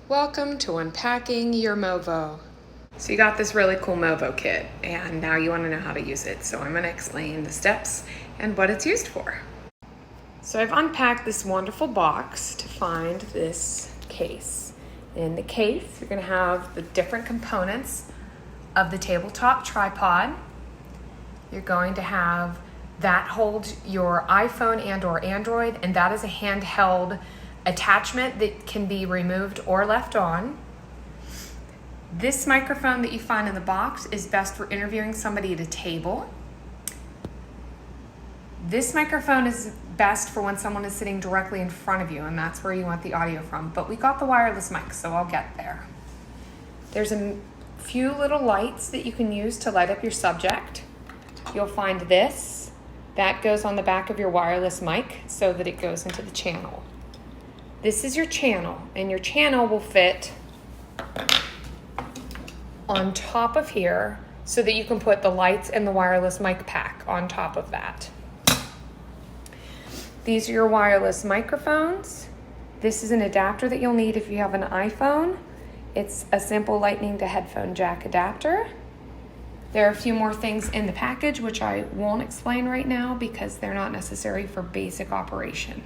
Welcome to Unpacking your Movo. So you got this really cool Movo kit and now you want to know how to use it. So I'm going to explain the steps and what it's used for. So I've unpacked this wonderful box to find this case. In the case, you're going to have the different components of the tabletop tripod. You're going to have that holds your iPhone and or Android, and that is a handheld attachment that can be removed or left on. This microphone that you find in the box is best for interviewing somebody at a table. This microphone is best for when someone is sitting directly in front of you, and that's where you want the audio from. But we got the wireless mic, so I'll get there. There's a few little lights that you can use to light up your subject. You'll find this. That goes on the back of your wireless mic so that it goes into the channel. This is your channel, and your channel will fit on top of here so that you can put the lights and the wireless mic pack on top of that. These are your wireless microphones. This is an adapter that you'll need if you have an iPhone. It's a simple lightning to headphone jack adapter. There are a few more things in the package which I won't explain right now because they're not necessary for basic operation.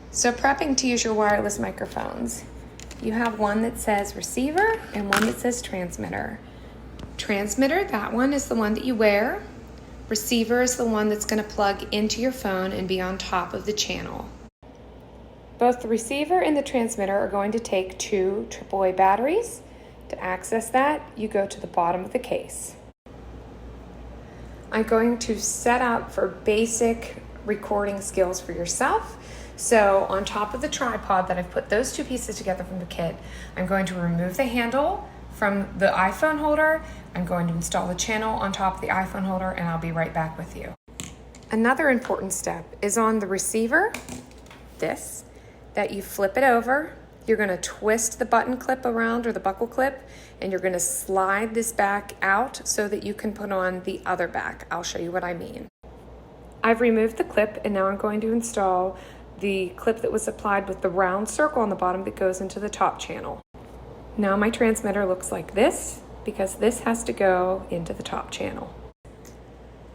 So prepping to use your wireless microphones, you have one that says receiver and one that says transmitter. Transmitter, that one is the one that you wear. Receiver is the one that's going to plug into your phone and be on top of the channel. Both the receiver and the transmitter are going to take two AAA batteries. To access that, you go to the bottom of the case. I'm going to set up for basic recording skills for yourself. So on top of the tripod that I've put those two pieces together from the kit, I'm going to remove the handle from the iPhone holder. I'm going to install the channel on top of the iPhone holder, and I'll be right back with you. Another important step is on the receiver, that you flip it over. You're going to twist the button clip around or the buckle clip, and you're going to slide this back out so that you can put on the other back. I'll show you what I mean. I've removed the clip, and now I'm going to install the clip that was applied with the round circle on the bottom that goes into the top channel. Now my transmitter looks like this because this has to go into the top channel.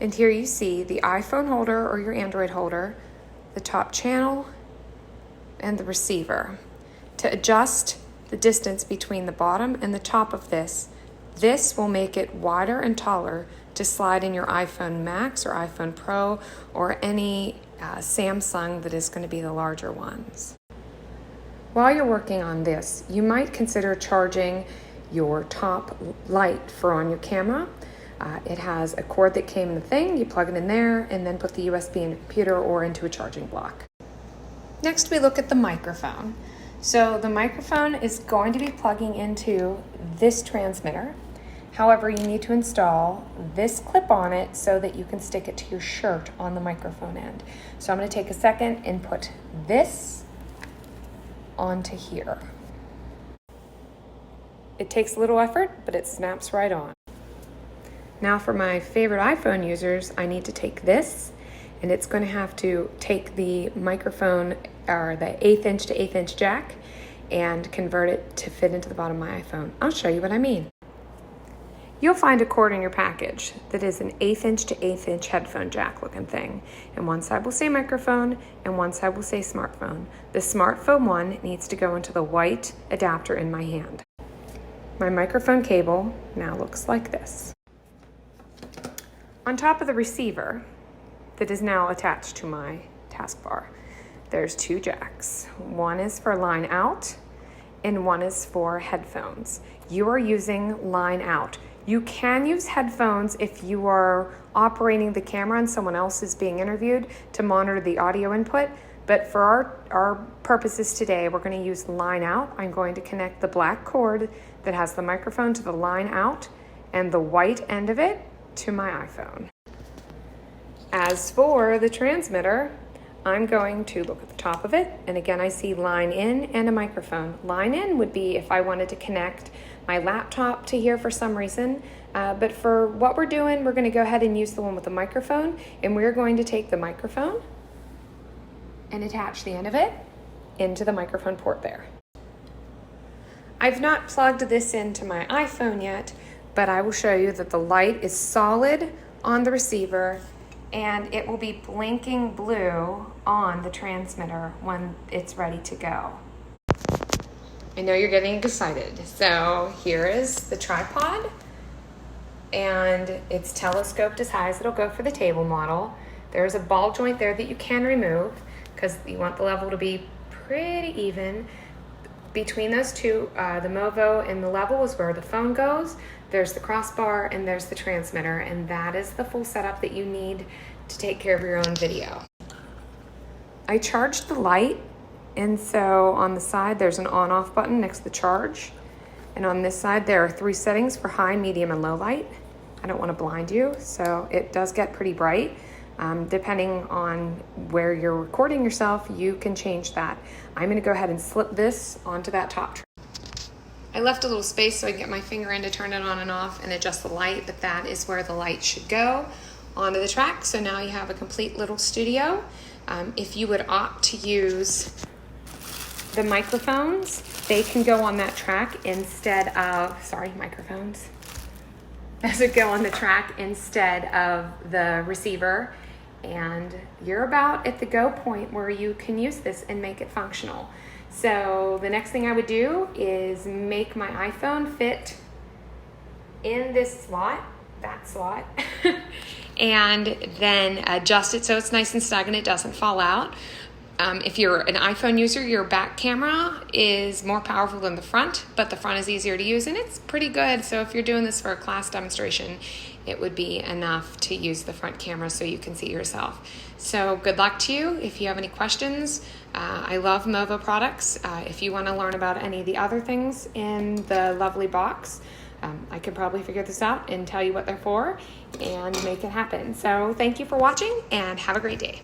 And here you see the iPhone holder or your Android holder, the top channel, and the receiver. To adjust the distance between the bottom and the top of this will make it wider and taller to slide in your iPhone Max or iPhone Pro or any Samsung that is going to be the larger ones. While you're working on this, you might consider charging your top light for on your camera. It has a cord that came in the thing, you plug it in there and then put the USB in your computer or into a charging block. Next we look at the microphone. So the microphone is going to be plugging into this transmitter. However, you need to install this clip on it so that you can stick it to your shirt on the microphone end. So I'm going to take a second and put this onto here. It takes a little effort, but it snaps right on. Now for my favorite iPhone users, I need to take this, and it's going to have to take the microphone or the 1/8 inch to 1/8 inch jack and convert it to fit into the bottom of my iPhone. I'll show you what I mean. You'll find a cord in your package that is an 1/8 inch to 1/8 inch headphone jack looking thing. And one side will say microphone and one side will say smartphone. The smartphone one needs to go into the white adapter in my hand. My microphone cable now looks like this. On top of the receiver that is now attached to my taskbar, there's two jacks. One is for line out and one is for headphones. You are using line out. You can use headphones if you are operating the camera and someone else is being interviewed to monitor the audio input, but for our purposes today, we're going to use line out. I'm going to connect the black cord that has the microphone to the line out and the white end of it to my iPhone. As for the transmitter, I'm going to look at the top of it, and again I see line in and a microphone. Line in would be if I wanted to connect my laptop to here for some reason, but for what we're doing, we're going to go ahead and use the one with the microphone, and we're going to take the microphone and attach the end of it into the microphone port there. I've not plugged this into my iPhone yet, but I will show you that the light is solid on the receiver and it will be blinking blue on the transmitter when it's ready to go. I know you're getting excited. So here is the tripod, and it's telescoped as high as it'll go for the table model. There's a ball joint there that you can remove because you want the level to be pretty even. Between those two, the Movo and the level is where the phone goes. There's the crossbar and there's the transmitter, and that is the full setup that you need to take care of your own video. I charged the light, and so on the side there's an on-off button next to the charge. And on this side there are 3 settings for high, medium, and low light. I don't want to blind you, so it does get pretty bright. Depending on where you're recording yourself, you can change that. I'm going to go ahead and slip this onto that top tray. I left a little space so I can get my finger in to turn it on and off and adjust the light, but that is where the light should go onto the track. So now you have a complete little studio. If you would opt to use the microphones, they can go on that track instead of, microphones. Those would go on the track instead of the receiver. And you're about at the go point where you can use this and make it functional. So the next thing I would do is make my iPhone fit in this slot, that slot, and then adjust it so it's nice and snug and it doesn't fall out. If you're an iPhone user, your back camera is more powerful than the front, but the front is easier to use and it's pretty good. So if you're doing this for a class demonstration, it would be enough to use the front camera so you can see yourself. So good luck to you. If you have any questions, I love Movo products. If you want to learn about any of the other things in the lovely box, I could probably figure this out and tell you what they're for and make it happen. So thank you for watching and have a great day.